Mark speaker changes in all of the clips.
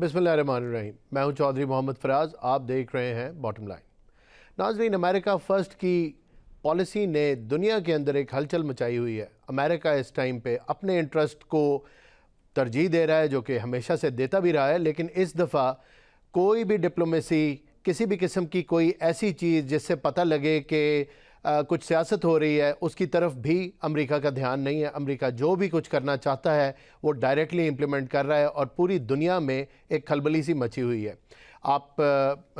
Speaker 1: बिस्मिल्लाहिर्रहमानिर्रहीम। मैं हूं चौधरी मोहम्मद फराज, आप देख रहे हैं बॉटम लाइन। नाज़रीन, अमेरिका फ़र्स्ट की पॉलिसी ने दुनिया के अंदर एक हलचल मचाई हुई है। अमेरिका इस टाइम पे अपने इंटरेस्ट को तरजीह दे रहा है, जो कि हमेशा से देता भी रहा है, लेकिन इस दफ़ा कोई भी डिप्लोमेसी, किसी भी किस्म की कोई ऐसी चीज़ जिससे पता लगे कि कुछ सियासत हो रही है, उसकी तरफ भी अमेरिका का ध्यान नहीं है। अमेरिका जो भी कुछ करना चाहता है वो डायरेक्टली इम्प्लीमेंट कर रहा है और पूरी दुनिया में एक खलबली सी मची हुई है। आप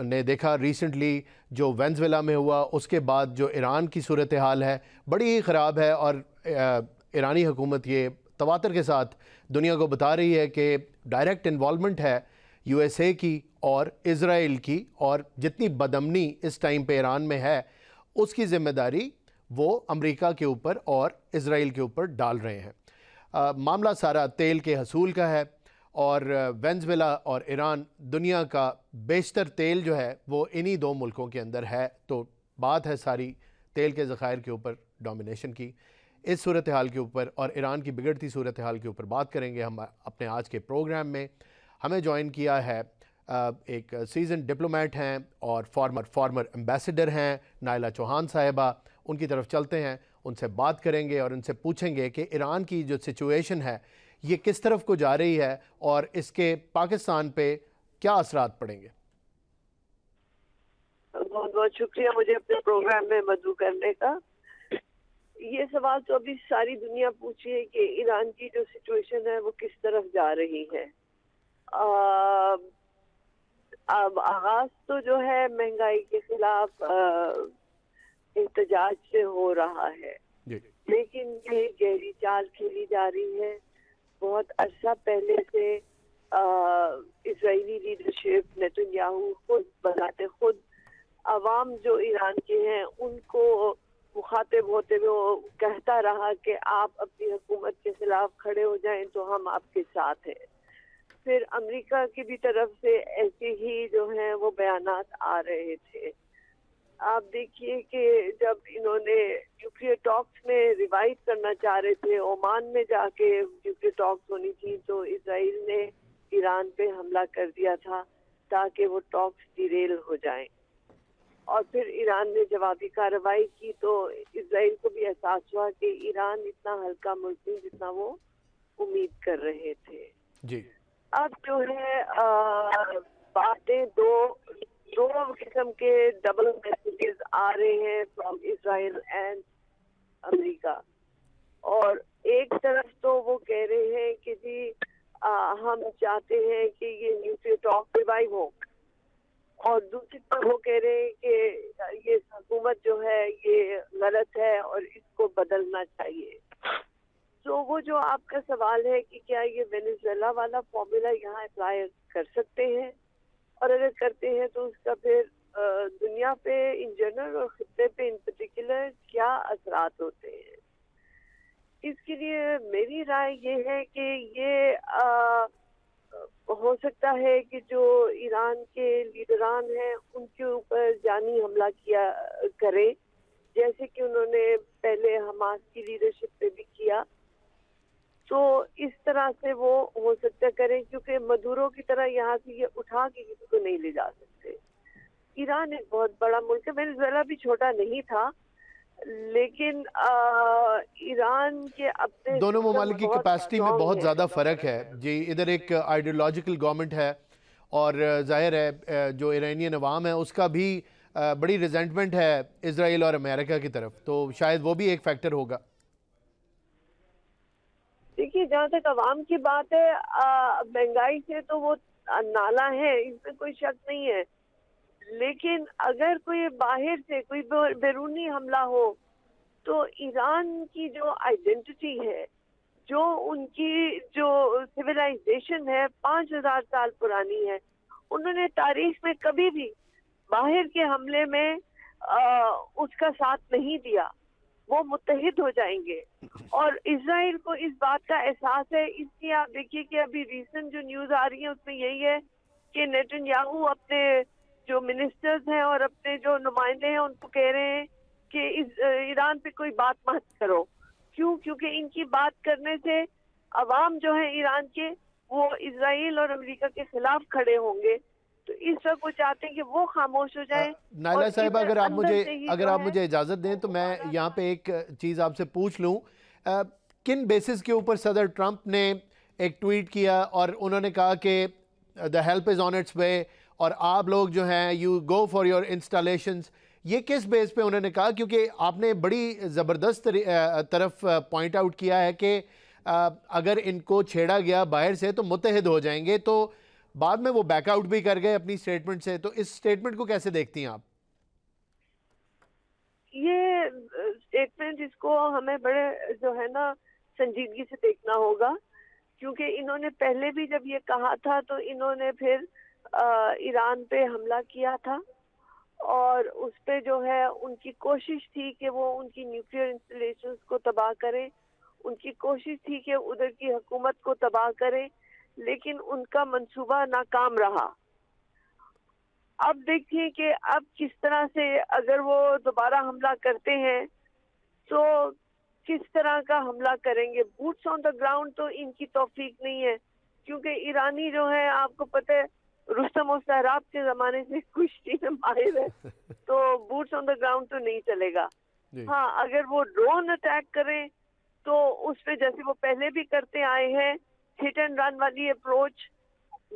Speaker 1: ने देखा रिसेंटली जो वेनेज़ुएला में हुआ, उसके बाद जो ईरान की सूरत हाल है बड़ी ही ख़राब है और ईरानी हुकूमत ये तवातर के साथ दुनिया को बता रही है कि डायरेक्ट इन्वॉल्वमेंट है यूएसए की और इज़राइल की, और जितनी बदअमनी इस टाइम पे ईरान में है उसकी ज़िम्मेदारी वो अमेरिका के ऊपर और इज़राइल के ऊपर डाल रहे हैं। मामला सारा तेल के हसूल का है और वेनेज़ुएला और ईरान दुनिया का बेशतर तेल जो है वो इन्हीं दो मुल्कों के अंदर है। तो बात है सारी तेल के ज़खायर के ऊपर डोमिनेशन की। इस सूरत हाल के ऊपर और ईरान की बिगड़ती सूरत हाल के ऊपर बात करेंगे हम अपने आज के प्रोग्राम में। हमें ज्वाइन किया है एक सीजन डिप्लोमेट हैं और फॉर्मर एम्बेसडर हैं नाइला चौहान साहिबा। उनकी तरफ चलते हैं, उनसे बात करेंगे और उनसे पूछेंगे कि ईरान की जो सिचुएशन है ये किस तरफ को जा रही है और इसके पाकिस्तान पे क्या असरात पड़ेंगे।
Speaker 2: बहुत बहुत शुक्रिया मुझे अपने प्रोग्राम में मदऊ करने का। ये सवाल तो अभी सारी दुनिया पूछी है कि ईरान की जो सिचुएशन है वो किस तरफ जा रही है। अब आगाज तो जो है महंगाई के खिलाफ एहतजाज से हो रहा है, लेकिन ये गहरी चाल खेली जा रही है। बहुत अरसा पहले से इजरायली लीडरशिप नेतन्याहू खुद बनाते खुद अवाम जो ईरान के हैं उनको मुखातिब होते हुए वो कहता रहा कि आप अपनी हुकूमत के खिलाफ खड़े हो जाएं तो हम आपके साथ हैं। फिर अमेरिका की भी तरफ से ऐसे ही जो हैं वो बयानात आ रहे थे। आप देखिए कि जब इन्होंने न्यूक्लियर टॉक्स में रिवाइव करना चाह रहे थे, ओमान में जाके न्यूक्लियर टॉक्स होनी थी, तो इजराइल ने ईरान पे हमला कर दिया था ताकि वो टॉक्स डिरेल हो जाएं। और फिर ईरान ने जवाबी कार्रवाई की तो इजराइल को भी एहसास हुआ कि ईरान इतना हल्का मुल्क नहीं जितना वो उम्मीद कर रहे थे
Speaker 1: जी।
Speaker 2: अब जो है बातें दो किस्म के डबल मैसेजेस आ रहे हैं फ्रॉम इजराइल एंड अमेरिका। और एक तरफ तो वो कह रहे हैं कि जी हम चाहते हैं कि ये न्यूक्लियर टॉक रिवाइव हो, और दूसरी तरफ वो कह रहे हैं कि ये हुकूमत जो है ये गलत है और इसको बदलना चाहिए। तो वो जो आपका सवाल है कि क्या ये वेनेजुएला वाला फॉर्मूला यहाँ अप्लाई कर सकते हैं, और अगर करते हैं तो उसका फिर दुनिया पे इन जनरल और खित्ते पे इन पर्टिकुलर क्या असरात होते हैं। इसके लिए मेरी राय ये है कि ये हो सकता है कि जो ईरान के लीडरान हैं उनके ऊपर जानी हमला किया करे, जैसे कि उन्होंने पहले हमास की लीडरशिप पे भी किया। तो इस तरह से वो हो सकता करें, क्योंकि मदुरो की तरह यहाँ से ये उठा के किसी को नहीं ले जा सकते। ईरान एक बहुत बड़ा मुल्क है, वेनेजुएला भी छोटा नहीं था, लेकिन ईरान के अपने
Speaker 1: दोनों ममालिक की कैपेसिटी में बहुत ज़्यादा फ़र्क है जी। इधर एक आइडियोलॉजिकल गवर्नमेंट है और जाहिर है जो ईरानियन अवाम है उसका भी बड़ी रिजेंटमेंट है इजराइल और अमेरिका की तरफ, तो शायद वो भी एक फैक्टर होगा।
Speaker 2: देखिए, जहाँ तक अवाम की बात है, महंगाई से तो वो नाला है, इसमें कोई शक नहीं है। लेकिन अगर कोई बाहर से कोई बैरूनी हमला हो तो ईरान की जो आइडेंटिटी है, जो उनकी जो सिविलाइजेशन है 5000 साल पुरानी है, उन्होंने तारीख में कभी भी बाहर के हमले में उसका साथ नहीं दिया। वो मुत्तहिद हो जाएंगे और इजराइल को इस बात का एहसास है। इसलिए आप देखिए कि अभी रीसेंट जो न्यूज आ रही है उसमें यही है कि नेतन्याहू अपने जो मिनिस्टर्स हैं और अपने जो नुमाइंदे हैं उनको कह रहे हैं कि ईरान पे कोई बात मत करो। क्यों? क्योंकि इनकी बात करने से अवाम जो है ईरान के وہ اسرائیل اور امریکہ کے خلاف کھڑے ہوں گے. تو اس وقت وہ چاہتے ہیں کہ وہ خاموش ہو جائیں.
Speaker 1: نائلہ صاحبہ
Speaker 2: ادھر اندر سے ہی
Speaker 1: اگر
Speaker 2: جو
Speaker 1: آپ
Speaker 2: ہے
Speaker 1: مجھے اجازت دیں تو میں یہاں پہ ایک چیز آپ سے پوچھ لوں. کن بیسس کے اوپر صدر ٹرمپ نے ایک ٹویٹ کیا اور انہوں نے کہا کہ the help is on its way اور آپ لوگ جو ہیں you go for your installations, یہ کس بیس پہ انہوں نے کہا؟ کیونکہ آپ نے بڑی زبردست طرف پوائنٹ آؤٹ کیا ہے کہ اگر ان کو چھیڑا گیا باہر سے تو متحد ہو جائیں گے، تو بعد میں وہ بیک آؤٹ بھی کر گئے اپنی سٹیٹمنٹ سے. تو اس سٹیٹمنٹ کو کیسے دیکھتی ہیں آپ؟
Speaker 2: یہ سٹیٹمنٹ اس کو ہمیں بڑے جو ہے نا سنجیدگی سے دیکھنا ہوگا، کیونکہ انہوں نے پہلے بھی جب یہ کہا تھا تو انہوں نے پھر ایران پہ حملہ کیا تھا، اور اس پہ جو ہے ان کی کوشش تھی کہ وہ ان کی نیوکلیئر انسٹالیشنز کو تباہ کریں، ان کی کوشش تھی کہ ادھر کی حکومت کو تباہ کریں، لیکن ان کا منصوبہ ناکام رہا. اب دیکھیے کہ اب کس طرح سے اگر وہ دوبارہ حملہ کرتے ہیں تو کس طرح کا حملہ کریں گے. بوٹس آن دا گراؤنڈ تو ان کی توفیق نہیں ہے، کیونکہ ایرانی جو ہے آپ کو پتہ ہے رستم و سہراب کے زمانے سے کشتی میں ماہر ہے، تو بوٹس آن دا گراؤنڈ تو نہیں چلے گا. ہاں اگر وہ ڈرون اٹیک کریں تو اس پہ جیسے وہ پہلے بھی کرتے آئے ہیں ہٹ اینڈ رن والی اپروچ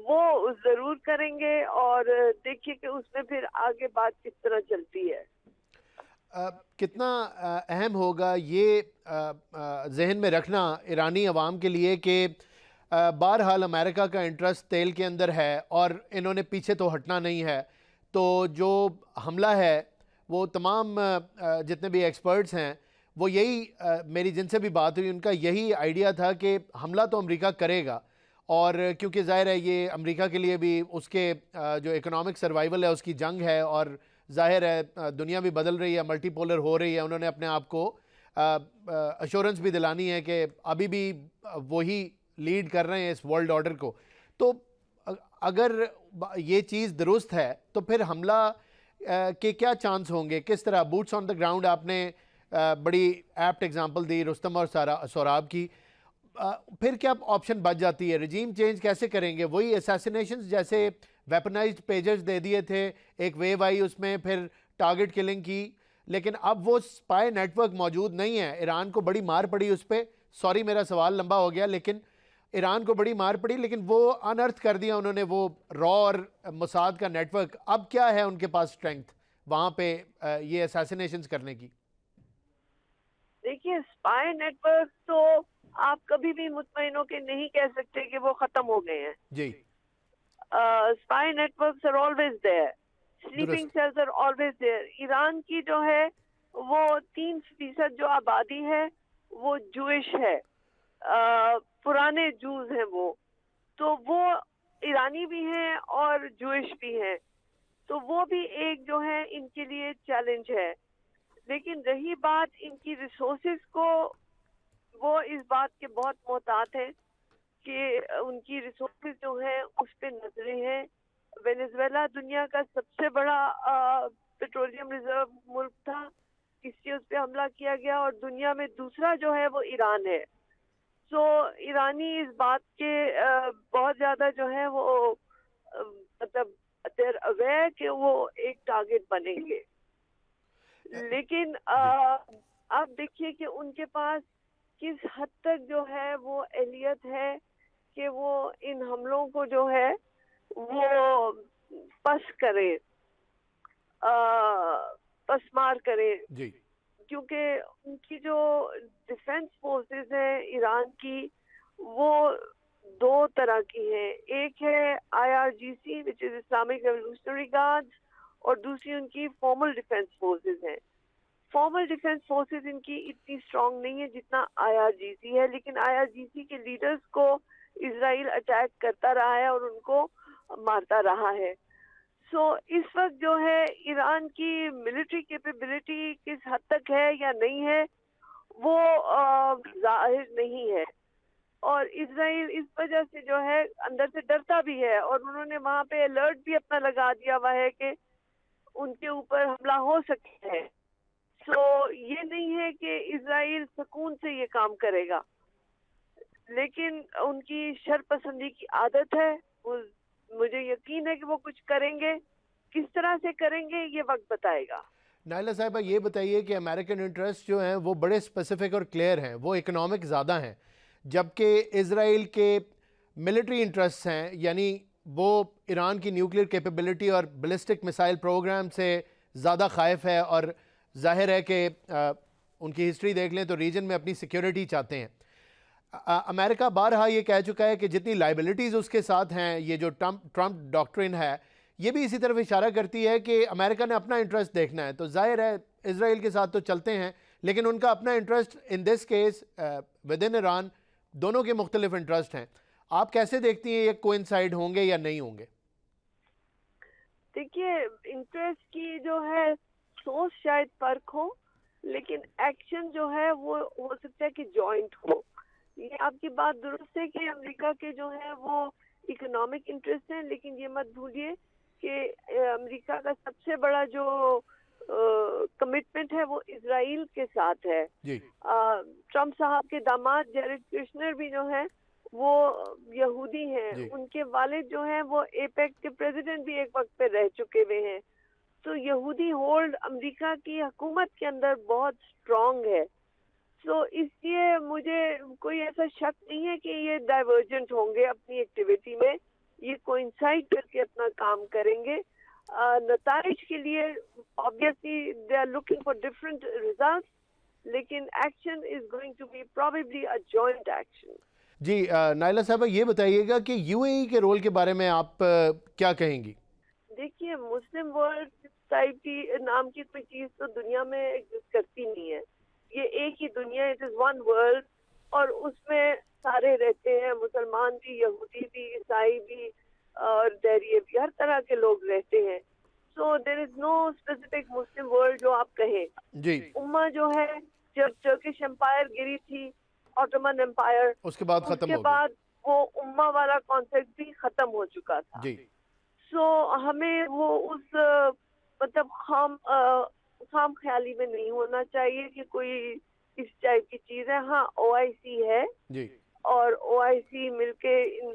Speaker 2: وہ ضرور کریں گے، اور دیکھیے کہ اس میں پھر آگے بات کس طرح چلتی ہے.
Speaker 1: کتنا اہم ہوگا یہ ذہن میں رکھنا ایرانی عوام کے لیے کہ بہرحال امریکہ کا انٹرسٹ تیل کے اندر ہے اور انہوں نے پیچھے تو ہٹنا نہیں ہے. تو جو حملہ ہے وہ تمام جتنے بھی ایکسپرٹس ہیں وہ یہی میری جن سے بھی بات ہوئی ان کا یہی آئیڈیا تھا کہ حملہ تو امریکہ کرے گا، اور کیونکہ ظاہر ہے یہ امریکہ کے لیے بھی اس کے جو اکنامک سروائیول ہے اس کی جنگ ہے، اور ظاہر ہے دنیا بھی بدل رہی ہے، ملٹی پولر ہو رہی ہے. انہوں نے اپنے آپ کو ایشورنس بھی دلانی ہے کہ ابھی بھی وہی لیڈ کر رہے ہیں اس ورلڈ آرڈر کو. تو اگر یہ چیز درست ہے تو پھر حملہ کے کیا چانس ہوں گے؟ کس طرح بوٹس آن دا گراؤنڈ؟ آپ نے بڑی ایپٹ ایگزامپل دی رستم اور سوراب کی. پھر کیا آپشن بچ جاتی ہے؟ رجیم چینج کیسے کریں گے؟ وہی اسیسینیشنز جیسے ویپنائزڈ پیجرز دے دیے تھے، ایک ویو آئی اس میں پھر ٹارگٹ کلنگ کی، لیکن اب وہ سپائی نیٹ ورک موجود نہیں ہے. ایران کو بڑی مار پڑی اس پہ. سوری میرا سوال لمبا ہو گیا، لیکن ایران کو بڑی مار پڑی لیکن وہ انرتھ کر دیا انہوں نے وہ را اور موساد کا نیٹ ورک. اب کیا ہے ان کے پاس اسٹرینگتھ وہاں پہ یہ اسیسینیشنز کرنے کی؟
Speaker 2: دیکھیے اسپائی نیٹ ورک تو آپ کبھی بھی مطمئن ہو کے نہیں کہہ سکتے کہ وہ ختم ہو گئے ہیں.
Speaker 1: جی
Speaker 2: spy networks are always there, sleeping
Speaker 1: درست.
Speaker 2: Cells are always there. Iran کی جو ہے وہ 3% جو آبادی ہے وہ جوئش ہے، پرانے جوز ہیں وہ، تو وہ ایرانی بھی ہیں اور جوئش بھی ہیں، تو وہ بھی ایک جو ہے ان کے لیے چیلنج ہے. لیکن رہی بات ان کی ریسورسز کو، وہ اس بات کے بہت محتاط ہیں کہ ان کی ریسورسز جو ہیں اس پہ نظریں ہیں. وینیزویلا دنیا کا سب سے بڑا پیٹرولیم ریزرو ملک تھا، اس سے اس پہ حملہ کیا گیا، اور دنیا میں دوسرا جو ہے وہ ایران ہے. سو ایرانی اس بات کے بہت زیادہ جو ہے وہ مطلب دیر اویئر کہ وہ ایک ٹارگٹ بنیں گے. لیکن آپ دیکھیے کہ ان کے پاس کس حد تک جو ہے وہ اہلیت ہے کہ وہ ان حملوں کو جو ہے وہ پس کرے، پسمار کرے.
Speaker 1: جی
Speaker 2: کیونکہ ان کی جو ڈیفنس فورسز ہیں ایران کی وہ دو طرح کی ہیں. ایک ہے IRGC which is Islamic Revolutionary Guards، اور دوسری ان کی فارمل ڈیفنس فورسز ہیں. فارمل ڈیفنس فورسز ان کی اتنی اسٹرانگ نہیں ہے جتنا IRGC ہے، لیکن IRGC کے لیڈرز کو اسرائیل اٹیک کرتا رہا ہے اور ان کو مارتا رہا ہے. سو اس وقت جو ہے ایران کی ملٹری کیپیبلٹی کس حد تک ہے یا نہیں ہے وہ ظاہر نہیں ہے، اور اسرائیل اس وجہ سے جو ہے اندر سے ڈرتا بھی ہے، اور انہوں نے وہاں پہ الرٹ بھی اپنا لگا دیا ہوا ہے کہ ان کے اوپر حملہ ہو سکتا ہے. سو یہ نہیں ہے کہ اسرائیل سکون سے یہ کام کرے گا، لیکن ان کی شر پسندی کی عادت ہے. مجھے یقین ہے کہ وہ کچھ کریں گے. کس طرح سے کریں گے یہ وقت بتائے گا.
Speaker 1: نائلہ صاحبہ یہ بتائیے کہ امریکن انٹرسٹ جو ہیں وہ بڑے اسپیسیفک اور کلیئر ہیں, وہ اکنامک زیادہ ہیں, جبکہ اسرائیل کے ملٹری انٹرسٹ ہیں, یعنی وہ ایران کی نیوکلیر کیپیبلٹی اور بیلسٹک میسائل پروگرام سے زیادہ خائف ہے, اور ظاہر ہے کہ ان کی ہسٹری دیکھ لیں تو ریجن میں اپنی سیکیورٹی چاہتے ہیں. امریکہ بارہا یہ کہہ چکا ہے کہ جتنی لائبلٹیز اس کے ساتھ ہیں, یہ جو ٹرمپ ڈاکٹرن ہے یہ بھی اسی طرف اشارہ کرتی ہے کہ امریکہ نے اپنا انٹرسٹ دیکھنا ہے. تو ظاہر ہے اسرائیل کے ساتھ تو چلتے ہیں, لیکن ان کا اپنا interest in this case with in Iran, دونوں کے مختلف انٹرسٹ ہیں. آپ کیسے دیکھتی ہیں یہ کوئنسائڈ ہوں گے یا نہیں ہوں گے؟
Speaker 2: دیکھیے انٹرسٹ کی جو ہے سوچ شاید فرق ہو, لیکن ایکشن جو ہے وہ ہو سکتا ہے کہ جوائنٹ ہو. یہ آپ کی بات درست ہے کہ امریکہ کے جو ہے وہ اکنامک انٹرسٹ ہیں, لیکن یہ مت بھولیے کہ امریکہ کا سب سے بڑا جو کمٹمنٹ ہے وہ اسرائیل کے ساتھ ہے.
Speaker 1: جی
Speaker 2: ٹرمپ صاحب کے داماد جیریڈ کشنر بھی جو ہیں وہ یہودی ہیں.
Speaker 1: جی
Speaker 2: ان کے والد جو ہیں وہ ایپیک کے پریزیڈنٹ بھی ایک وقت پہ رہ چکے ہوئے ہیں. تو یہودی ہولڈ امریکہ کی حکومت کے اندر بہت اسٹرانگ ہے. تو اس لیے مجھے کوئی ایسا شک نہیں ہے کہ یہ ڈائیورجنٹ ہوں گے اپنی ایکٹیویٹی میں, یہ کوئنسائڈ کر کے اپنا کام کریں گے. نتائج کے لیے obviously they are looking for different results, لیکن action is going to be probably a joint action.
Speaker 1: جی نائلہ صاحبہ یہ بتائیے گا کہ یو اے ای کے رول کے بارے میں آپ کیا کہیں گی؟
Speaker 2: دیکھیے مسلم ورلڈ سوسائٹی نام کی کوئی چیز تو دنیا میں ایگزسٹ کرتی نہیں ہے. یہ ایک ہی دنیا, اٹ از ون ورلڈ, اور اس میں سارے رہتے ہیں, مسلمان بھی, یہودی بھی, عیسائی بھی اور دہریے بھی, ہر طرح کے لوگ رہتے ہیں. سو دیر از نو اسپیسیفک مسلم ورلڈ جو آپ کہیں.
Speaker 1: جی
Speaker 2: امہ جو ہے جب ٹرکش امپائر گری تھی, آٹومن امپائر,
Speaker 1: اس کے بعد ختم ہو گئی.
Speaker 2: بعد وہ امہ والا کانسیپٹ بھی ختم ہو چکا تھا.
Speaker 1: جی
Speaker 2: سو ہمیں وہ اس مطلب خام خیالی میں نہیں ہونا چاہیے کہ کوئی اس ٹائپ کی چیز ہے. ہاں او آئی سی ہے,
Speaker 1: جی
Speaker 2: اور او آئی سی مل کے ان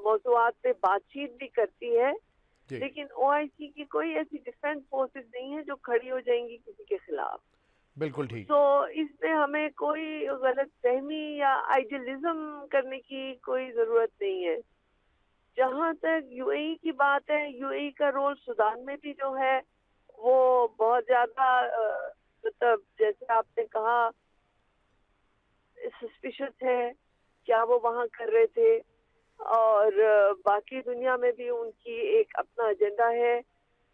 Speaker 2: موضوعات پہ بات چیت بھی کرتی ہے,
Speaker 1: جی
Speaker 2: لیکن او آئی سی کی کوئی ایسی ڈیفینس فورسز نہیں ہے جو کھڑی ہو جائیں گی کسی کے خلاف.
Speaker 1: بالکل ٹھیک.
Speaker 2: تو اس میں ہمیں کوئی غلط فہمی یا آئیڈیلزم کرنے کی کوئی ضرورت نہیں ہے. جہاں تک یو اے ای کی بات ہے, یو اے ای کا رول سودان میں بھی جو ہے وہ بہت زیادہ مطلب جیسے آپ نے کہا سسپیشس ہے, کیا وہ وہاں کر رہے تھے, اور باقی دنیا میں بھی ان کی ایک اپنا ایجنڈا ہے.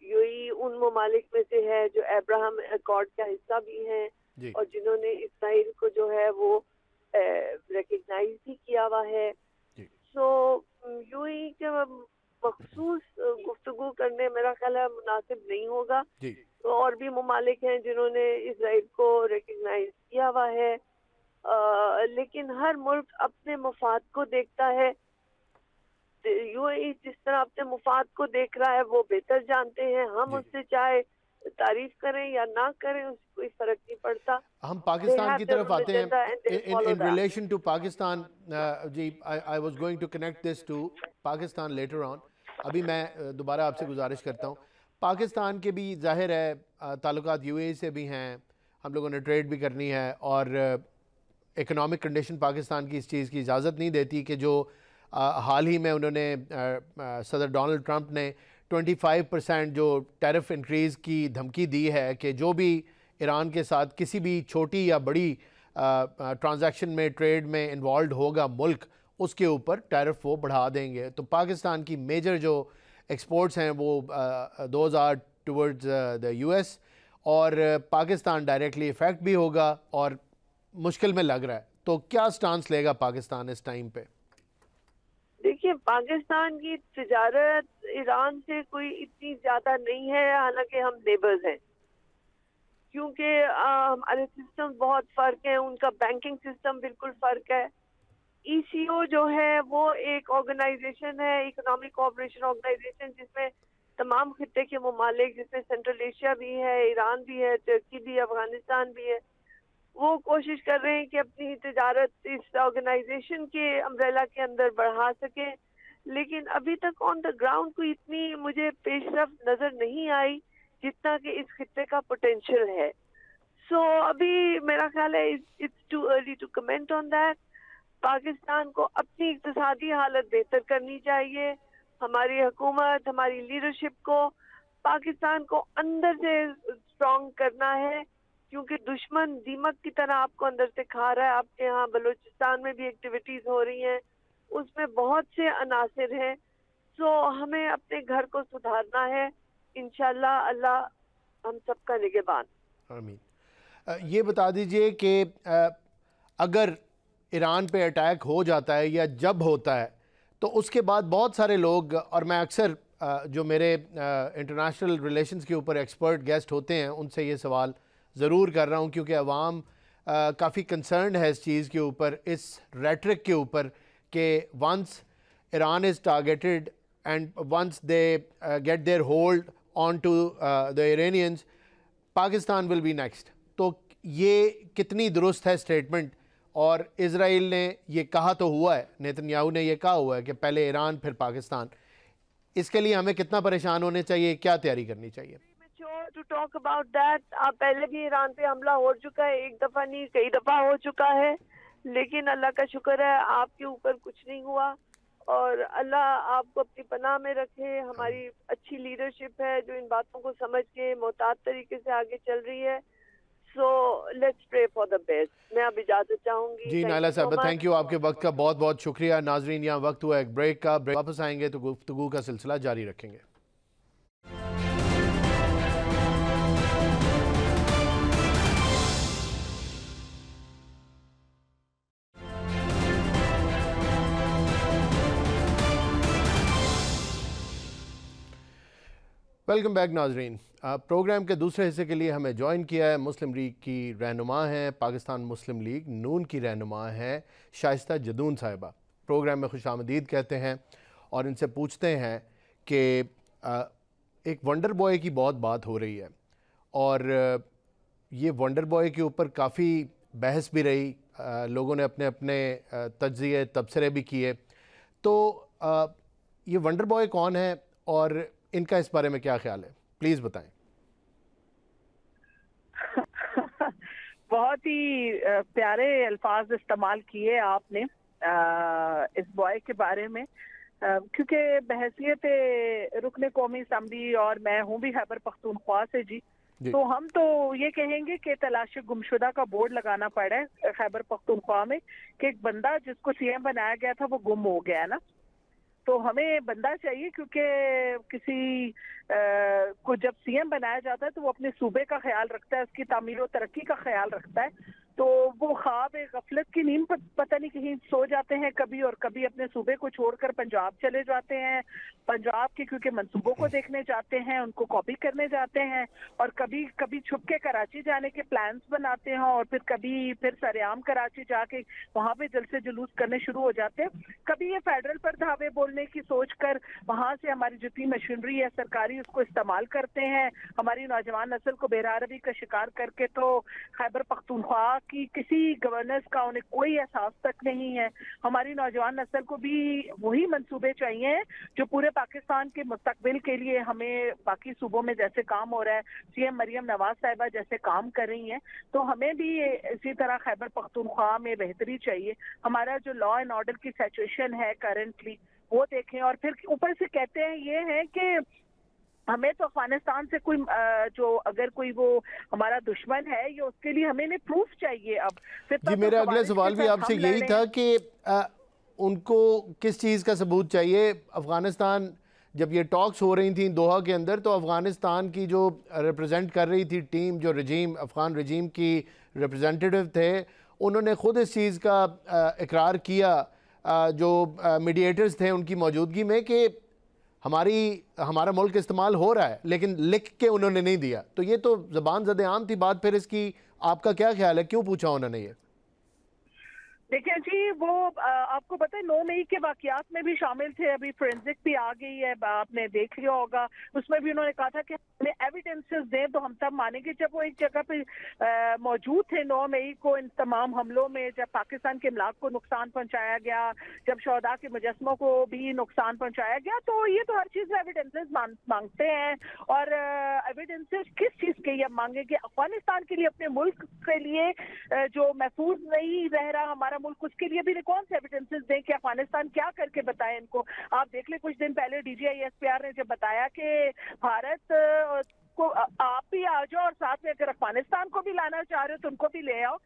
Speaker 2: یو اے ای ان ممالک میں سے ہے جو ابراہم ایکارڈ کا حصہ بھی ہیں,
Speaker 1: جی
Speaker 2: اور جنہوں نے اسرائیل کو جو ہے وہ ریکگنائز بھی کیا ہوا ہے.
Speaker 1: جی
Speaker 2: سو یو اے ای کے مخصوص گفتگو کرنے میرا خیال ہے مناسب نہیں ہوگا.
Speaker 1: جی
Speaker 2: تو اور بھی ممالک ہیں جنہوں نے اسرائیل کو ریکگنائز کیا ہوا ہے, لیکن ہر ملک اپنے مفاد کو دیکھتا ہے. یو اے ای جس طرح اپنے مفاد کو دیکھ رہا ہے وہ بہتر جانتے ہیں. ہم اس سے چاہے تعریف کریں یا نہ کریں اس سے کوئی فرق نہیں پڑتا.
Speaker 1: ہم پاکستان کی طرف آتے ہیں. in relation to Pakistan, G I was going to connect this to Pakistan later on. ابھی میں دوبارہ آپ سے گزارش کرتا ہوں, پاکستان کے بھی ظاہر ہے تعلقات یو اے ای سے بھی ہیں, ہم لوگوں نے ٹریڈ بھی کرنی ہے, اور اکنامک کنڈیشن پاکستان کی اس چیز کی اجازت نہیں دیتی کہ جو حال ہی میں انہوں نے صدر ڈونلڈ ٹرمپ نے 25% جو ٹیرف انکریز کی دھمکی دی ہے کہ جو بھی ایران کے ساتھ کسی بھی چھوٹی یا بڑی ٹرانزیکشن میں ٹریڈ میں انوالوڈ ہوگا ملک, اس کے اوپر ٹیرف وہ بڑھا دیں گے. تو پاکستان کی میجر جو ایکسپورٹس ہیں وہ those are towards the U S, اور پاکستان ڈائریکٹلی افیکٹ بھی ہوگا اور مشکل میں لگ رہا ہے. تو کیا سٹانس لے گا پاکستان اس ٹائم پہ؟ دیکھیے
Speaker 2: پاکستان کی تجارت ایران سے کوئی اتنی زیادہ نہیں ہے, حالانکہ ہم نیبرز ہیں, کیونکہ ہمارے سسٹم بہت فرق ہیں. ان کا بینکنگ سسٹم بالکل فرق ہے. ای سی او جو ہے وہ ایک آرگنائزیشن ہے, اکنامک کوآپریشن آرگنائزیشن, جس میں تمام خطے کے ممالک, جس میں سینٹرل ایشیا بھی ہے, ایران بھی ہے, ترکی بھی ہے, افغانستان بھی ہے. وہ کوشش کر رہے ہیں کہ اپنی تجارت اس آرگنائزیشن کے امبریلا کے اندر بڑھا سکیں، لیکن ابھی تک آن دا گراؤنڈ کوئی اتنی مجھے پیش رفت نظر نہیں آئی جتنا کہ اس خطے کا پوٹینشیل ہے. سو ابھی میرا خیال ہے it's too early to comment on that. Pakistan کو اپنی اقتصادی حالت بہتر کرنی چاہیے. ہماری حکومت، ہماری لیڈرشپ کو پاکستان کو اندر سے اسٹرانگ کرنا ہے، کیونکہ دشمن دیمک کی طرح آپ کو اندر سے کھا رہا ہے. آپ کے یہاں بلوچستان میں بھی ایکٹیویٹیز ہو رہی ہیں، اس میں بہت سے عناصر ہیں. سو ہمیں اپنے گھر کو سدھارنا ہے. انشاءاللہ اللہ ہم سب کا نگہبان.
Speaker 1: آمین. یہ بتا دیجئے کہ اگر ایران پہ اٹیک ہو جاتا ہے یا جب ہوتا ہے تو اس کے بعد بہت سارے لوگ، اور میں اکثر جو میرے انٹرنیشنل ریلیشنز کے اوپر ایکسپرٹ گیسٹ ہوتے ہیں ان سے یہ سوال ضرور کر رہا ہوں، کیونکہ عوام کافی کنسرنڈ ہے اس چیز کے اوپر، اس ریٹرک کے اوپر، کہ once Iran is targeted and once they get their hold on to the Iranians, Pakistan will be next. تو یہ کتنی درست ہے اسٹیٹمنٹ؟ اور اسرائیل نے یہ کہا تو ہوا ہے، نیتن یاہو نے یہ کہا ہوا ہے کہ پہلے ایران پھر پاکستان. اس کے لیے ہمیں کتنا پریشان ہونے چاہیے، کیا تیاری کرنی چاہیے؟
Speaker 2: To talk about that. پہلے بھی ایران پہ حملہ ہو چکا ہے، ایک دفعہ نہیں کئی دفعہ ہو چکا ہے، لیکن اللہ کا شکر ہے آپ کے اوپر کچھ نہیں ہوا، اور اللہ آپ کو اپنی پناہ میں رکھے. ہماری اچھی لیڈرشپ ہے جو ان باتوں کو سمجھ کے محتاط طریقے سے آگے چل رہی ہے. So let's pray for the best. میں اب اجازت چاہوں گی.
Speaker 1: جی نائلہ صاحبہ، تھینک یو، آپ کے وقت کا بہت بہت شکریہ. ناظرین یہاں وقت ہوا ایک بریک کا، واپس آئیں گے تو گفتگو کا سلسلہ جاری رکھیں گے. ویلکم بیک ناظرین. پروگرام کے دوسرے حصے کے لیے ہمیں جوائن کیا ہے مسلم لیگ کی رہنما ہیں، پاکستان مسلم لیگ نون کی رہنما ہیں شائستہ جدون صاحبہ. پروگرام میں خوش آمدید کہتے ہیں اور ان سے پوچھتے ہیں کہ ایک ونڈر بوائے کی بہت بات ہو رہی ہے، اور یہ ونڈر بوائے کے اوپر کافی بحث بھی رہی، لوگوں نے اپنے اپنے تجزیے تبصرے بھی کیے. تو یہ ونڈر بوائے کون ہے اور ان کا اس بارے میں کیا خیال ہے؟ پلیز بتائیں.
Speaker 3: بہت ہی پیارے الفاظ استعمال کیے آپ نے اس بوائے کے بارے میں، کیونکہ بحیثیت رکن قومی اسمبلی اور میں ہوں بھی خیبر پختونخوا سے جی، تو ہم تو یہ کہیں گے کہ تلاش گمشدہ کا بورڈ لگانا پڑا ہے خیبر پختونخوا میں، کہ ایک بندہ جس کو سی ایم بنایا گیا تھا وہ گم ہو گیا ہے نا. تو ہمیں بندہ چاہیے، کیونکہ کسی کو جب سی ایم بنایا جاتا ہے تو وہ اپنے صوبے کا خیال رکھتا ہے، اس کی تعمیر و ترقی کا خیال رکھتا ہے. تو وہ خواب غفلت کی نیند پتہ نہیں کہیں سو جاتے ہیں کبھی، اور کبھی اپنے صوبے کو چھوڑ کر پنجاب چلے جاتے ہیں، پنجاب کے کیونکہ منصوبوں کو دیکھنے جاتے ہیں، ان کو کاپی کرنے جاتے ہیں، اور کبھی کبھی چھپ کے کراچی جانے کے پلانز بناتے ہیں، اور پھر سرعام کراچی جا کے وہاں پہ جلسے جلوس کرنے شروع ہو جاتے ہیں. کبھی یہ فیڈرل پر دھاوے بولنے کی سوچ کر وہاں سے ہماری جتنی مشینری ہے سرکاری اس کو استعمال کرتے ہیں، ہماری نوجوان نسل کو بے-راہی کا شکار کر کے. تو خیبر پختونخوا کی کسی گورننس کا انہیں کوئی احساس تک نہیں ہے. ہماری نوجوان نسل کو بھی وہی منصوبے چاہیے جو پورے پاکستان کے مستقبل کے لیے ہمیں باقی صوبوں میں جیسے کام ہو رہا ہے، سی ایم مریم نواز صاحبہ جیسے کام کر رہی ہیں، تو ہمیں بھی اسی طرح خیبر پختونخوا میں بہتری چاہیے. ہمارا جو لا اینڈ آرڈر کی سچویشن ہے کرنٹلی وہ دیکھیں، اور پھر اوپر سے کہتے ہیں یہ ہے کہ ہمیں تو افغانستان سے کوئی جو اگر کوئی وہ ہمارا دشمن ہے یا اس کے لیے ہمیں پروف چاہیے. اب
Speaker 1: جی میرا اگلا سوال بھی آپ سے یہی تھا کہ ان کو کس چیز کا ثبوت چاہیے؟ افغانستان جب یہ ٹاکس ہو رہی تھیں دوحہ کے اندر، تو افغانستان کی جو ریپرزینٹ کر رہی تھی ٹیم، جو رجیم افغان رجیم کی ریپرزینٹیو تھے، انہوں نے خود اس چیز کا اقرار کیا جو میڈیٹرز تھے ان کی موجودگی میں، کہ ہمارا ملک استعمال ہو رہا ہے، لیکن لکھ کے انہوں نے نہیں دیا. تو یہ تو زبان زد عام تھی بات. پھر اس کی آپ کا کیا خیال ہے؟ کیوں پوچھا انہوں نے یہ؟
Speaker 3: देखिए जी, वो आपको पता है 9 मई के वाकयात में भी शामिल थे, अभी फोरेंसिक भी आ गई है, आपने देख लिया होगा। उसमें भी उन्होंने कहा था कि हमें एविडेंसेस दें तो हम तब मानेंगे। जब वो एक जगह पे मौजूद थे 9 मई को इन तमाम हमलों में, जब पाकिस्तान के इमलाक को नुकसान पहुंचाया गया, जब शहदा के मुजस्मों को भी नुकसान पहुंचाया गया, तो ये तो हर चीज़ में एविडेंसेस मांगते हैं। और एविडेंसेस किस चीज़ के ये मांगेंगे? अफगानिस्तान के लिए, अपने मुल्क के लिए जो महफूज नहीं रह रहा हमारा मुल्क, उसके लिए भी कौन से एविडेंसेस दें कि अफगानिस्तान क्या करके बताए इनको? आप देख ले, कुछ दिन पहले DGISPR ने जब बताया कि भारत को आप भी आ जाओ और साथ में अगर अफगानिस्तान को भी लाना चाह रहे हो तो उनको भी ले आओ।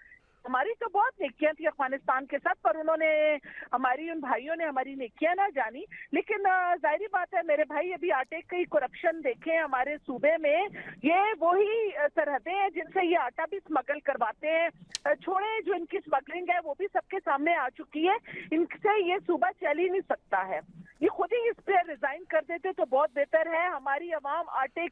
Speaker 3: हमारी तो बहुत नेकियां थी अफगानिस्तान के साथ, पर उन्होंने, हमारी उन भाइयों ने हमारी नेकियां ना जानी। लेकिन जाहिर बात है मेरे भाई, अभी आटे की करप्शन देखें हमारे सूबे में, ये वही सरहदें हैं जिनसे ये आटा भी स्मगल करवाते हैं। छोड़े जो इनकी स्मगलिंग है वो भी सबके सामने आ चुकी है, इनसे ये सूबा चल ही नहीं सकता है। ये खुद ही इस पे रिजाइन कर देते तो बहुत बेहतर है। हमारी आवाम आटे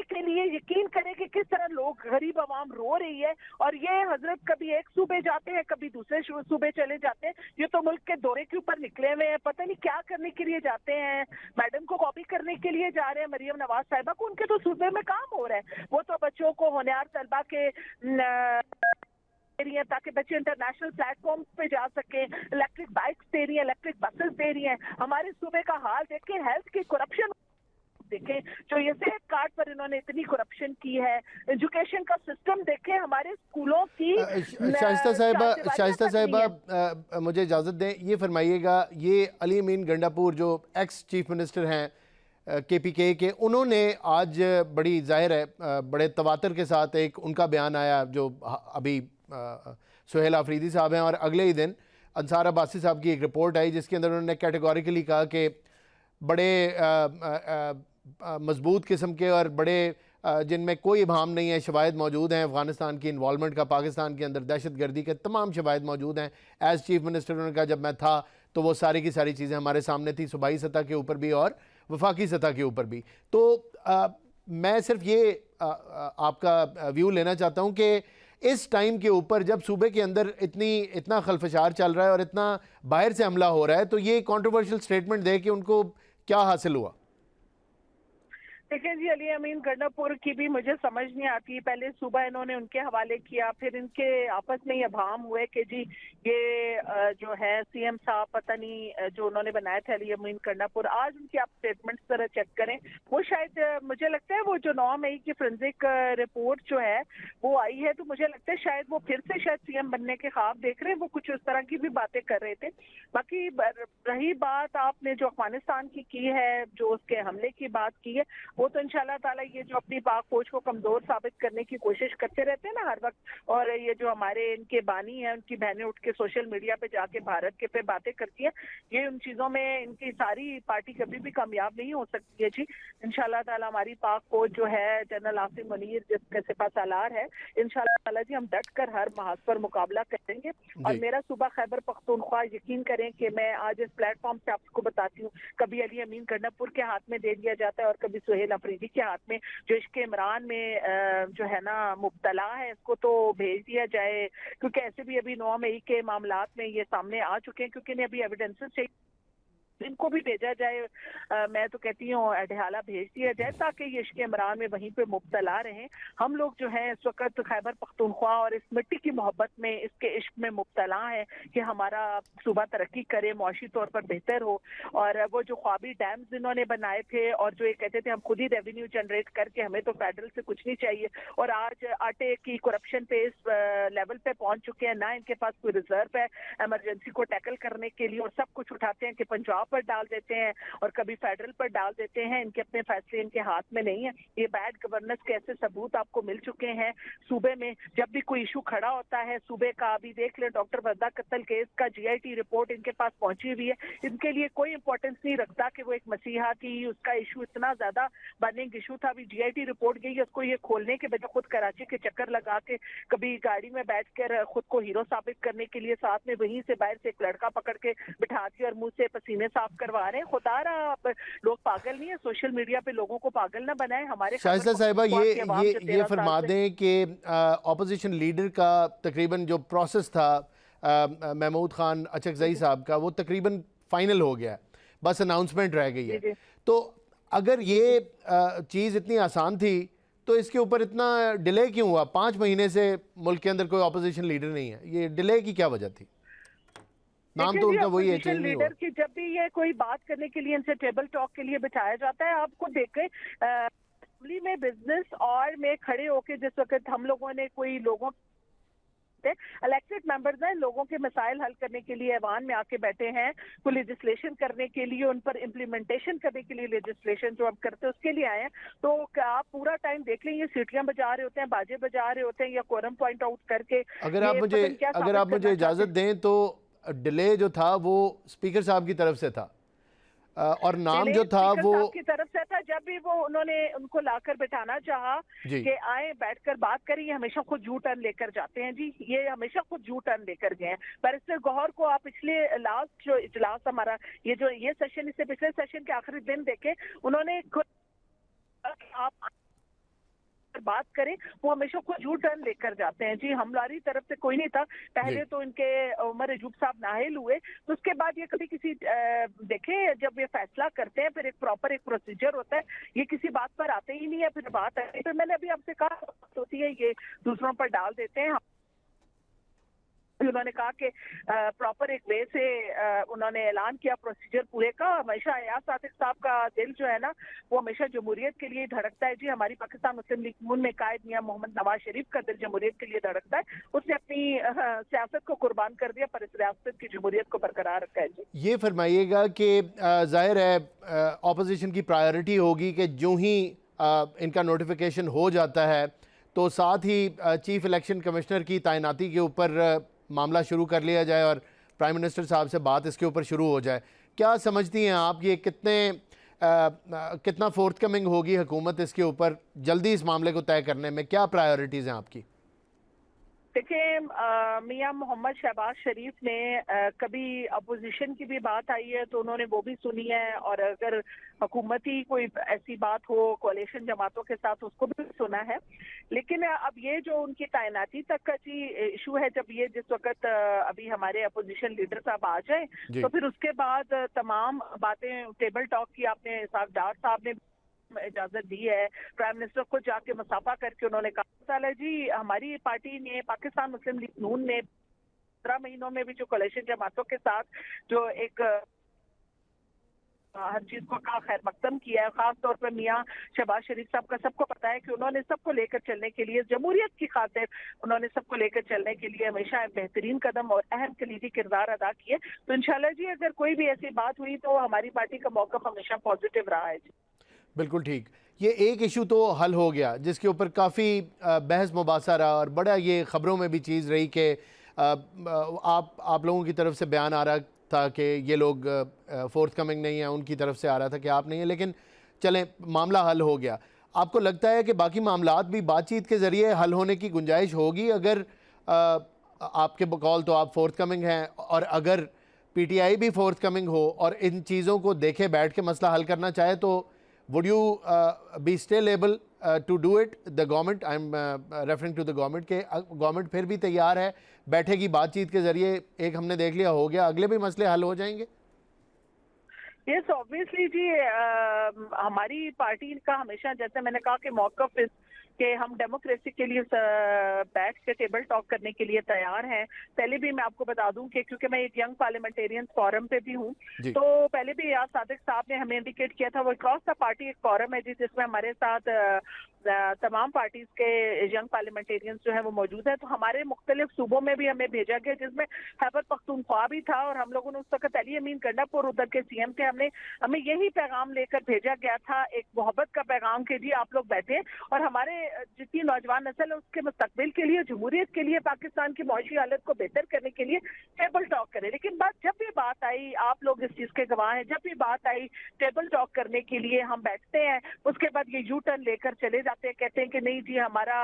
Speaker 3: के लिए यकीन करे कि किस तरह लोग, गरीब आवाम रो रही है। और ये हजरत कभी एक सूबे जाते हैं, कभी दूसरे सूबे चले जाते हैं। ये तो मुल्क के दौरे के ऊपर निकले हुए हैं, पता नहीं क्या करने के लिए जाते हैं। मैडम को कॉपी करने के लिए जा रहे हैं, मरियम नवाज साहिबा को, उनके तो सूबे में काम हो रहा है। वो तो बच्चों को होनहार तलबा के दे रही है ताकि बच्चे इंटरनेशनल प्लेटफॉर्म पे जा सके, इलेक्ट्रिक बाइक्स दे रही है, इलेक्ट्रिक बसेस दे रही हैं। हमारे सूबे का हाल देखें, हेल्थ की करप्शन देखें, जो ये सेहत कार्ड पर इन्होंने इतनी करप्शन की है। एजुकेशन का सिस्टम देखें, हमारे स्कूलों की।
Speaker 1: शाइस्ता साहिबा, मुझे इजाज़त दें, ये फरमाइएगा, ये अली अमीन गंडापुर जो एक्स चीफ मिनिस्टर हैं KPK के, उन्होंने आज बड़ी जाहिर है बड़े तवातर के साथ एक उनका बयान आया, जो अभी सुहेल आफरीदी साहब हैं, और अगले ही दिन अंसार अब्बासी साहब की एक रिपोर्ट आई जिसके अंदर उन्होंने कैटेगोरिकली कहा कि बड़े मजबूत किस्म के और बड़े जिनमें कोई इबाम नहीं है शवाहिद मौजूद हैं अफ़गानिस्तान की इन्वॉल्वमेंट का, पाकिस्तान के अंदर दहशत गर्दी के तमाम शवाहिद मौजूद हैं। एज़ चीफ मिनिस्टर उन्होंने कहा जब मैं था तो वो सारी की सारी चीज़ें हमारे सामने थी, सूबाई सतह के ऊपर भी और वफाकी सतह के ऊपर भी। तो मैं सिर्फ ये आपका व्यू लेना चाहता हूँ कि इस टाइम के ऊपर जब सूबे के अंदर इतना खलफशार चल रहा है और इतना बाहर से हमला हो रहा है, तो ये कंट्रोवर्शियल स्टेटमेंट दे कि उनको क्या हासिल हुआ?
Speaker 3: देखिए जी, अली अमीन गंडापुर की भी मुझे समझ नहीं आती। पहले सुबह इन्होंने उनके हवाले किया, फिर इनके आपस में ये अभाम हुए कि जी ये जो है CM साहब पता नहीं जो उन्होंने बनाया था अली अमीन गंडापुर, आज उनकी आप स्टेटमेंट्स जरा चेक करें। वो शायद मुझे लगता है वो जो 9 मई की फोरेंसिक रिपोर्ट जो है वो आई है, तो मुझे लगता है शायद वो फिर से शायद CM बनने के ख्वाब देख रहे हैं। वो कुछ उस तरह की भी बातें कर रहे थे। बाकी रही बात आपने जो अफगानिस्तान की है, जो उसके हमले की बात की है, वो तो इंशाल्लाह ताला ये जो अपनी पाक फौज को कमजोर साबित करने की कोशिश करते रहते हैं ना हर वक्त, और ये जो हमारे इनके बानी हैं, उनकी बहनें उठ के सोशल मीडिया पे जाके भारत के पे बातें करती हैं, ये उन चीजों में इनकी सारी पार्टी कभी भी कामयाब नहीं हो सकती है जी। इंशाल्लाह ताला हमारी पाक फौज जो है, जनरल आसिम मुनीर जिसके सिपहसालार है, इंशाल्लाह ताला जी हम डट कर हर महाज पर मुकाबला करेंगे। और मेरा सूबा खैबर पख्तूनख्वा, यकीन करें कि मैं आज इस प्लेटफॉर्म से आपको बताती हूँ, कभी अली अमीन गंडापुर के हाथ में दे दिया जाता है और कभी सुहेल अफरीदी के हाथ में, जो इश्क इमरान में जो है ना मुब्तला है, इसको तो भेज दिया जाए। क्योंकि ऐसे भी अभी 9 मई के मामलात में ये सामने आ चुके हैं, क्योंकि इन्हें अभी एविडेंसेस चाहिए, इनको भी भेजा जाए। मैं तो कहती हूँ अडयाला भेज दिया जाए ताकि ये इश्क इमरान में वहीं पे मुब्तला रहें। हम लोग जो है इस वक्त खैबर पख्तूनख्वा और इस मिट्टी की मोहब्बत में, इसके इश्क में मुब्तला है कि हमारा सूबा तरक्की करे, मुआशी तौर पर बेहतर हो। और वो जो ख्वाबी डैम्स इन्होंने बनाए थे और जो ये कहते थे हम खुद ही रेवेन्यू जनरेट करके, हमें तो फेडरल से कुछ नहीं चाहिए, और आज आटे की करप्शन पे इस लेवल पे पहुंच चुके हैं, ना इनके पास कोई रिजर्व है इमरजेंसी को टैकल करने के लिए, और सब कुछ उठाते हैं कि पंजाब पर डाल देते हैं और कभी फेडरल पर डाल देते हैं। इनके अपने फैसले इनके हाथ में नहीं है। ये बैड गवर्नेंस के ऐसे सबूत आपको मिल चुके हैं सूबे में। जब भी कोई इशू खड़ा होता है सूबे का, अभी देख ले डॉक्टर वर्दा कत्ल केस का GIT रिपोर्ट इनके पास पहुंची हुई है। इनके लिए कोई इंपॉर्टेंस नहीं रखता कि वो एक मसीहा की, उसका इशू इतना ज्यादा बर्निंग इशू था, अभी GIT रिपोर्ट गई है, उसको ये खोलने के बजाय खुद कराची के चक्कर लगा के कभी गाड़ी में बैठ कर खुद को हीरो साबित करने के लिए साथ में वहीं से बाहर से एक लड़का पकड़ के बिठा दिया और मुंह से पसीने साफ करवा रहे हैं। खुदारा लोग पागल नहीं है, सोशल मीडिया पे लोगों को पागल ना बनाए। हमारे
Speaker 1: शाइस्ता साहिबा ये फरमा दें कि अपोजिशन लीडर का तकरीबन जो प्रोसेस था महमूद खान अचकजई साहब का, वो तकरीबन फाइनल हो गया है, बस अनाउंसमेंट रह गई है। तो अगर ये चीज़ इतनी आसान थी तो इसके ऊपर इतना डिले क्यों हुआ? 5 महीने से मुल्क के अंदर कोई अपोजिशन लीडर नहीं है, ये डिले की क्या वजह थी? नाम तो उनका वही है, चेंज नहीं हुआ।
Speaker 3: कि जब भी ये कोई बात करने के लिए इनसे टेबल टॉक के लिए बिठाया जाता है, आपको देखें असेंबली में बिजनेस और में खड़े होके जिस वक्त हम लोगों ने कोई लोगों इलेक्टेड मेंबर्स हैं, लोगों के मसाइल हल करने के लिए ऐवान में आके बैठे हैं, कोई लेजिस्लेशन करने के लिए, उन पर इम्प्लीमेंटेशन करने के लिए लेजिस्लेशन जो अब करते हैं उसके लिए आए हैं। तो आप पूरा टाइम देख लें, ये सीटियां बजा रहे होते हैं, बाजे बजा रहे होते हैं, या कोरम पॉइंट आउट करके।
Speaker 1: अगर आप मुझे इजाजत दें तो डिले जो था वो स्पीकर साहब की तरफ से था, और नाम जो था वो
Speaker 3: की तरफ से था। जब भी वो उन्होंने उनको लाकर बिठाना चाहा कि आए बैठकर बात करें, ये हमेशा खुद यू टर्न लेकर जाते हैं जी, ये हमेशा खुद यू टर्न लेकर गए हैं। बैरिस्टर गौहर को आप पिछले लास्ट जो इजलास हमारा ये सेशन, इससे पिछले सेशन के आखिरी दिन देखे, उन्होंने आप बात करें, वो हमेशा खुद यू टर्न लेकर जाते हैं जी। हमारी तरफ से कोई नहीं था। पहले तो इनके उमर अयूब साहब नाहिल हुए, तो उसके बाद ये कभी किसी देखे जब ये फैसला करते हैं फिर एक प्रॉपर एक प्रोसीजर होता है, ये किसी बात पर आते ही नहीं है। फिर बात आई, फिर मैंने अभी आपसे कहा होती है ये दूसरों पर डाल देते हैं। उन्होंने कहा कि प्रॉपर एक वे से उन्होंने ऐलान किया प्रोसीजर पूरे का। हमेशा अयाज सादिक साहब का दिल जो है ना वो हमेशा जमहूरियत के लिए धड़कता है जी। हमारी पाकिस्तान मुस्लिम लीग नून में कायद मियां मोहम्मद नवाज शरीफ का दिल जमहूरियत के लिए धड़कता है। उसने अपनी सियासत को कुर्बान कर दिया पर इस रियासत की जमहूरियत को बरकरार रखा है जी।
Speaker 1: ये फरमाइएगा कि जाहिर है ऑपोजिशन की प्रायोरिटी होगी कि जो ही इनका नोटिफिकेशन हो जाता है तो साथ ही चीफ इलेक्शन कमिश्नर की तैनाती के ऊपर मामला शुरू कर लिया जाए और प्राइम मिनिस्टर साहब से बात इसके ऊपर शुरू हो जाए। क्या समझती हैं आप, ये कितना फोर्थ कमिंग होगी हुकूमत इसके ऊपर जल्दी इस मामले को तय करने में? क्या प्रायोरिटीज़ हैं आपकी?
Speaker 3: देखिए, मियां मोहम्मद शहबाज शरीफ ने कभी अपोजिशन की भी बात आई है तो उन्होंने वो भी सुनी है, और अगर हुकूमती कोई ऐसी बात हो कोalition जमातों के साथ उसको भी सुना है। लेकिन अब ये जो उनकी तैनाती तक का जी इशू है, जब ये जिस वक्त अभी हमारे अपोजिशन लीडर साहब आ जाए तो फिर उसके बाद तमाम बातें टेबल टॉक की आपने इसाक डार साहब ने इजाजत दी है। प्राइम मिनिस्टर को जाके मुसाफा करके उन्होंने कहा है जी हमारी पार्टी ने, पाकिस्तान मुस्लिम लीग नून ने 15 महीनों में भी जो कोalition जमातों के साथ जो एक हर चीज को का खैर मकदम किया है, खास तौर पर मियां शहबाज शरीफ साहब का सबको पता है कि उन्होंने सबको लेकर चलने के लिए, जमहूरियत की खातिर उन्होंने सबको लेकर चलने के लिए हमेशा बेहतरीन कदम और अहम कलीदी किरदार अदा किए। तो इंशाल्लाह जी अगर कोई भी ऐसी बात हुई तो हमारी पार्टी का मौक़िफ़ हमेशा पॉजिटिव रहा है जी।
Speaker 1: बिल्कुल ठीक। ये एक इशू तो हल हो गया जिसके ऊपर काफ़ी बहस मुबासा रहा और बड़ा ये ख़बरों में भी चीज़ रही कि आप लोगों की तरफ से बयान आ रहा था कि ये लोग फोर्थ कमिंग नहीं है, उनकी तरफ से आ रहा था कि आप नहीं है, लेकिन चलें मामला हल हो गया। आपको लगता है कि बाकी मामलात भी बातचीत के ज़रिए हल होने की गुंजाइश होगी? अगर आपके बकौल तो आप फोर्थ कमिंग हैं, और अगर PTI भी फोर्थ कमिंग हो और इन चीज़ों को देखे बैठ के मसला हल करना चाहे तो would you be still able to do it? The government, I'm referring to the government, के गवर्नमेंट फिर भी तैयार है, बैठेगी बातचीत के ज़रिए, एक हमने देख लिया हो गया, अगले भी मसले हल हो जाएंगे?
Speaker 3: यस ऑब्वियसली जी, हमारी पार्टी का हमेशा, जैसे मैंने कहा कि मौक़िफ़ कि हम डेमोक्रेसी के लिए बैठ के टेबल टॉक करने के लिए तैयार हैं। पहले भी मैं आपको बता दूं कि क्योंकि मैं एक यंग पार्लियामेंटेरियन फोरम पे भी हूं, तो पहले भी अयाज सादिक साहब ने हमें इंडिकेट किया था, वो अक्रॉस द पार्टी एक फोरम है जिसमें हमारे साथ तमाम पार्टीज के यंग पार्लियामेंटेरियंस जो है वो मौजूद है। तो हमारे मुख्तलिफ सूबों में भी हमें भेजा गया, जिसमें खैबर पख्तूनख्वा भी था, और हम लोगों ने उस वक्त अली अमीन गंडापुर उधर के CM थे, हमें यही पैगाम लेकर भेजा गया था, एक मोहब्बत का पैगाम कि जी आप लोग बैठे और हमारे जितनी नौजवान नस्ल है उसके मुस्तकबिल के लिए, जमहूरियत के लिए, पाकिस्तान की मौशी हालत को बेहतर करने के लिए टेबल टॉक करें। लेकिन जब भी बात आई, आप लोग इस चीज के गवाह हैं, जब भी बात आई टेबल टॉक करने के लिए हम बैठते हैं, उसके बाद ये यू टर्न लेकर चले जाते हैं, कहते हैं कि नहीं जी हमारा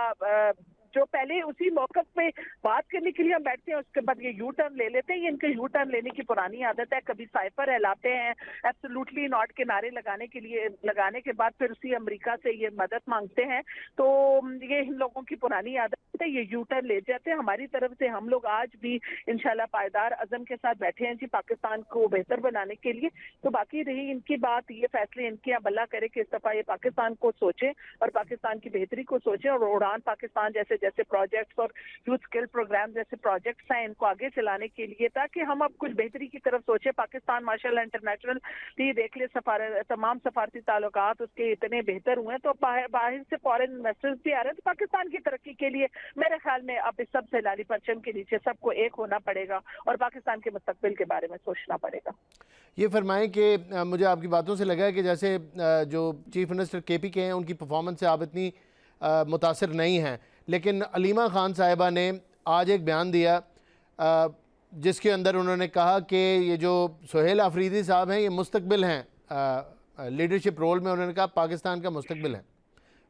Speaker 3: जो पहले उसी मौक़िफ़ पे बात करने के लिए हम बैठते हैं, उसके बाद ये यू टर्न ले लेते हैं। ये इनके यू टर्न लेने की पुरानी आदत है। कभी साइफर हिलाते हैं एब्सोल्युटली नॉट के नारे लगाने के लिए, लगाने के बाद फिर उसी अमेरिका से ये मदद मांगते हैं। तो ये इन लोगों की पुरानी आदत है, ये यू टर्न ले जाते हैं। हमारी तरफ से हम लोग आज भी इंशाल्लाह पायदार अज़म के साथ बैठे हैं जी पाकिस्तान को बेहतर बनाने के लिए। तो बाकी रही इनकी बात, ये फैसले इनके, अब अल्लाह करे कि इस दफ़ा ये पाकिस्तान को सोचें और पाकिस्तान की बेहतरी को सोचें, और उड़ान पाकिस्तान जैसे जैसे प्रोजेक्ट्स और यूथ स्किल प्रोग्राम जैसे प्रोजेक्ट्स हैं इनको आगे चलाने के लिए, ताकि हम अब कुछ बेहतरी की तरफ सोचें। पाकिस्तान माशाल्लाह इंटरनेशनल ये देख ले तमाम सफारती ताल्लुकात उसके इतने बेहतर हुए हैं, तो बाहर से फॉरेन इन्वेस्टर्स भी आ रहे हैं। तो पाकिस्तान की तरक्की के लिए मेरे ख्याल में अब इस सब से लाली परचम के नीचे सबको एक होना पड़ेगा और पाकिस्तान के मुस्तकबिल के बारे में सोचना पड़ेगा।
Speaker 1: ये फरमाएं कि मुझे आपकी बातों से लगा है कि जैसे जो चीफ मिनिस्टर KP के हैं उनकी परफॉर्मेंस से आप इतनी मुतासिर नहीं हैं, लेकिन अलीमा खान साहिबा ने आज एक बयान दिया जिसके अंदर उन्होंने कहा कि ये जो सोहेल अफरीदी साहब हैं ये मुस्तकबिल हैं लीडरशिप रोल में, उन्होंने कहा पाकिस्तान का मुस्तकबिल है।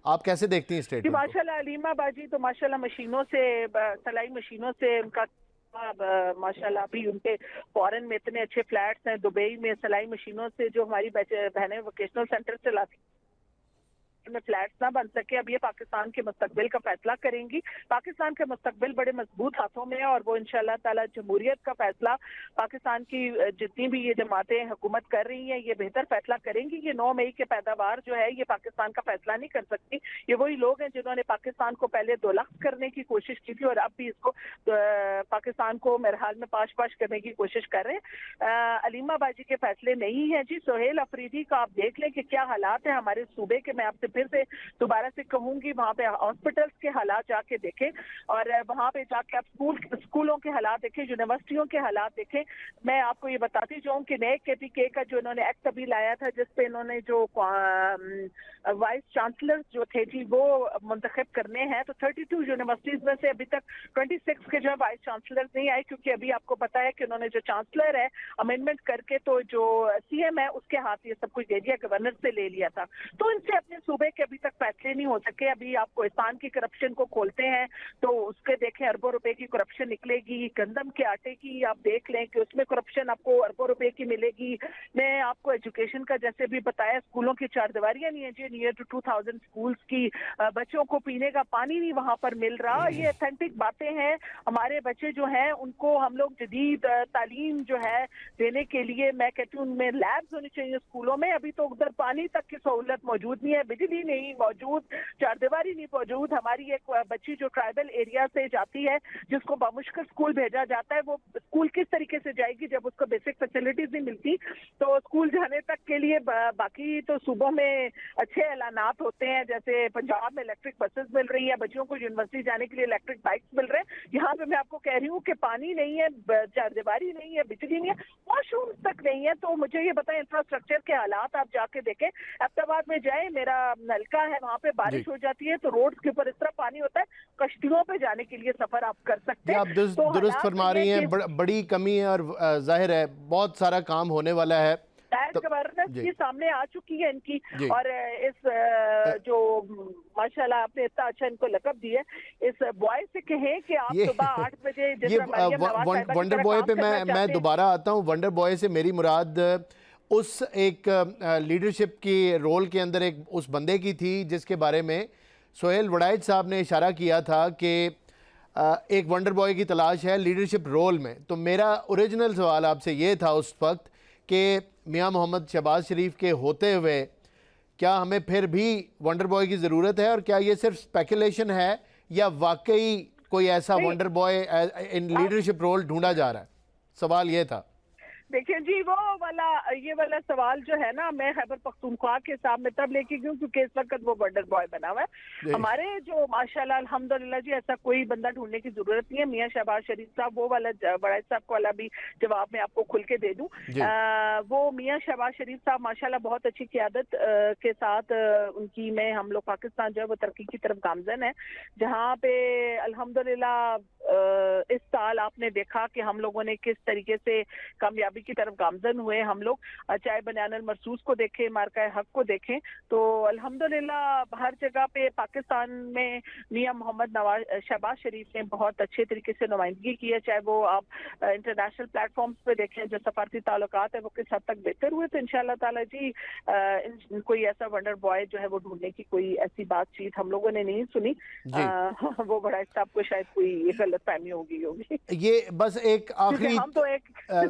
Speaker 1: आप कैसे देखती हैं स्टेटमेंट को?
Speaker 3: माशाल्लाह अलीमा बाजी तो माशाल्लाह मशीनों से, सलाई मशीनों से उनका माशाल्लाह अभी उनके फॉरेन में इतने अच्छे फ्लैट्स हैं। दुबई में सलाई मशीनों से जो हमारी बहनें वोकेशनल सेंटर चलाती में फ्लैट्स ना बन सके, अब ये पाकिस्तान के मुस्तकबिल का फैसला करेंगी। पाकिस्तान के मुस्तकबिल बड़े मजबूत हाथों में है और वो इंशाल्लाह ताला जमहूरियत का फैसला पाकिस्तान की जितनी भी ये जमातें हुकूमत कर रही हैं ये बेहतर फैसला करेंगी। ये 9 मई के पैदावार जो है ये पाकिस्तान का फैसला नहीं कर सकती। ये वही लोग हैं जिन्होंने पाकिस्तान को पहले दोलख्त करने की कोशिश की थी और अब भी इसको पाकिस्तान को मेरे हाल में पाश करने की कोशिश कर रहे हैं। अलीमा बाजी के फैसले नहीं है जी। सोहेल अफरीदी का आप देख लें कि क्या हालात है हमारे सूबे के। मैं आपसे फिर से दोबारा से कहूंगी वहाँ पे हॉस्पिटल्स के हालात जाके देखें और वहाँ पे जाके आप स्कूलों के हालात देखें, यूनिवर्सिटियों के हालात देखें। मैं आपको ये बताती जाऊँ कि नए KPK का जो इन्होंने एक्ट अभी लाया था जिसपे इन्होंने जो वाइस चांसलर जो थे जी वो मुंतखब करने हैं, तो 32 यूनिवर्सिटीज में से अभी तक 26 के जो है वाइस चांसलर नहीं आए, क्योंकि अभी आपको पता है कि उन्होंने जो चांसलर है अमेंडमेंट करके तो जो CM है उसके हाथ ये सब कुछ दे दिया, गवर्नर से ले लिया था। तो इनसे अपने सूबे के अभी तक फैसले नहीं हो सके। अभी आप कोहिस्तान की करप्शन को खोलते हैं तो उसके देखें अरबों रुपए की करप्शन निकलेगी। गंदम के आटे की आप देख लें कि उसमें करप्शन आपको अरबों रुपए की मिलेगी। मैं आपको एजुकेशन का जैसे भी बताया, स्कूलों की चारदीवारियां नहीं है जी, नियर टू 2000 स्कूल्स की, बच्चों को पीने का पानी नहीं वहां पर मिल रहा। ये ऑथेंटिक बातें हैं। हमारे बच्चे जो हैं उनको हम लोग जदीद तालीम जो है देने के लिए, मैं कहती हूँ उनमें लैब्स होनी चाहिए स्कूलों में। अभी तो उधर पानी तक की सहूलत मौजूद नहीं है, बिजली नहीं मौजूद, चारदीवारी नहीं मौजूद। हमारी एक बच्ची जो ट्राइबल एरिया से जाती है जिसको बामुश्किल स्कूल भेजा जाता है, वो स्कूल किस तरीके से जाएगी जब उसको बेसिक फैसिलिटीज नहीं मिलती। तो स्कूल जाने तक के लिए बाकी तो सूबों में अच्छे ऐलानात होते हैं, जैसे पंजाब में इलेक्ट्रिक बसेस मिल रही है, बच्चों को यूनिवर्सिटी जाने के लिए इलेक्ट्रिक बाइक्स मिल रहे हैं। यहाँ पे मैं आपको कह रही हूँ कि पानी नहीं है, चारदीवारी नहीं है, बिजली नहीं है, वॉशरूम तक नहीं है। तो मुझे ये बताएं इंफ्रास्ट्रक्चर के हालात आप जाके देखें। अहमदाबाद में जाए, मेरा नलका है वहाँ पे, बारिश हो जाती है तो रोड्स के ऊपर इस तरह पानी होता है, कश्तियों पे जाने के लिए सफर आप कर सकते हैं।
Speaker 1: आप दुरुस्त फरमा रही हैं, बड़ी कमी है और जाहिर है बहुत सारा काम होने वाला है।
Speaker 3: तो गवर्नेंस की सामने आ चुकी है इनकी, और इस जो माशाल्लाह आपने इतना अच्छा इनको लकब दिया, इस बॉय से कहें कि आप सुबह 8 बजे
Speaker 1: वंडर बॉय पे मैं दोबारा आता हूँ। वंडर बॉय से मेरी मुराद उस एक लीडरशिप की रोल के अंदर एक उस बंदे की थी जिसके बारे में सोहेल वड़ाइच साहब ने इशारा किया था कि एक वंडर बॉय की तलाश है लीडरशिप रोल में। तो मेरा ओरिजिनल सवाल आपसे ये था उस वक्त कि मियां मोहम्मद शहबाज शरीफ के होते हुए क्या हमें फिर भी वंडर बॉय की ज़रूरत है, और क्या ये सिर्फ स्पेकुलेशन है या वाकई कोई ऐसा wonder boy in leadership role ढूंढा जा रहा है? सवाल ये था।
Speaker 3: देखिए जी, ये वाला सवाल जो है ना, मैं खैबर पख्तूनख्वा के साथ में तब लेके गई क्योंकि इस वक्त वो वंडर बॉय बना हुआ है। हमारे जो माशाल्लाह अल्हम्दुलिल्लाह जी ऐसा कोई बंदा ढूंढने की जरूरत नहीं है। मियां शहबाज शरीफ साहब, वो वाला बड़ा साहब को वाला भी जवाब मैं आपको खुल के दे दूं। वो मियां शहबाज शरीफ साहब माशाल्लाह बहुत अच्छी क़यादत के साथ उनकी में हम लोग पाकिस्तान जो है वो तरक्की की तरफ गामजन है, जहाँ पे अल्हम्दुलिल्लाह इस साल आपने देखा कि हम लोगों ने किस तरीके से कामयाबी की तरफ गामजन हुए हम लोग, चाहे बनियानुल मरसूस को देखें, मार्का हक को देखें, तो अल्हम्दुलिल्लाह हर जगह पे पाकिस्तान में मियां मोहम्मद नवाज शहबाज शरीफ ने बहुत अच्छे तरीके से नुमाइंदगी की है। चाहे वो आप इंटरनेशनल प्लेटफॉर्म्स पे देखें, जो सफारती ताल्लुकात है वो किस हद तक बेहतर हुए, तो इंशाल्लाह ताला जी कोई ऐसा वंडर बॉय जो है वो ढूंढने की कोई ऐसी बातचीत हम लोगों ने नहीं सुनी। वो बड़ा साहब को शायद कोई गलत फहमी होगी।
Speaker 1: ये बस एक आखिरी
Speaker 3: हम तो एक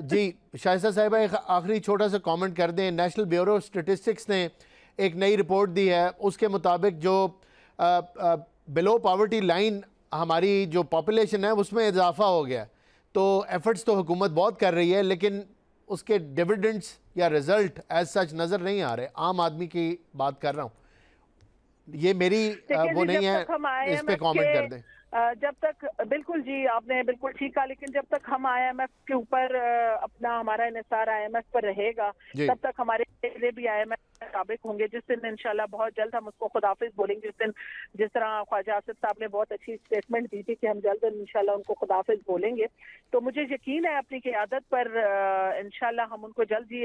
Speaker 1: जी शाइस्ता साहिबा एक आखिरी छोटा सा कमेंट कर दें। नेशनल ब्यूरो स्टेटिस्टिक्स ने एक नई रिपोर्ट दी है, उसके मुताबिक जो बिलो पॉवर्टी लाइन हमारी जो पॉपुलेशन है उसमें इजाफा हो गया। तो एफर्ट्स तो हुकूमत बहुत कर रही है, लेकिन उसके डिविडेंड्स या रिजल्ट एज सच नज़र नहीं आ रहे। आम आदमी की बात कर रहा हूँ, ये मेरी वो नहीं है, इस पे कमेंट कर दें।
Speaker 3: जब तक बिल्कुल जी आपने बिल्कुल ठीक कहा, लेकिन जब तक हम IMF के ऊपर अपना हमारा इन्हिसार IMF पर रहेगा, तब तक हमारे भी IMF मुताबिक होंगे। जिस दिन इंशाल्लाह बहुत जल्द हम उसको खुदाफिज बोलेंगे, जिस दिन जिस तरह ख्वाजा आसिफ साहब ने बहुत अच्छी स्टेटमेंट दी थी कि हम जल्द इंशाल्लाह उनको खुदाफिज बोलेंगे, तो मुझे यकीन है अपनी क़यादत पर इंशाल्लाह हम उनको जल्द ही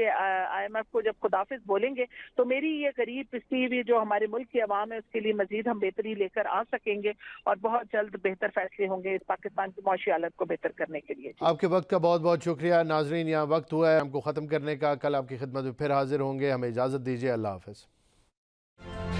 Speaker 3: IMF को जब खुदाफिज बोलेंगे तो मेरी ये करीब पिसती हुई जो हमारे मुल्क की आवाम है उसके लिए मजीद हम बेहतरी लेकर आ सकेंगे और बहुत जल्द बेहतर फैसले होंगे इस पाकिस्तान की माशी हालत को बेहतर करने के लिए।
Speaker 1: आपके वक्त का बहुत बहुत शुक्रिया। नाजरीन, यहाँ वक्त हुआ है हमको ख़त्म करने का। कल आपकी खिदमत में फिर हाजिर होंगे। हमें इजाज़त दीजिए। अल्लाह हाफ़िज़।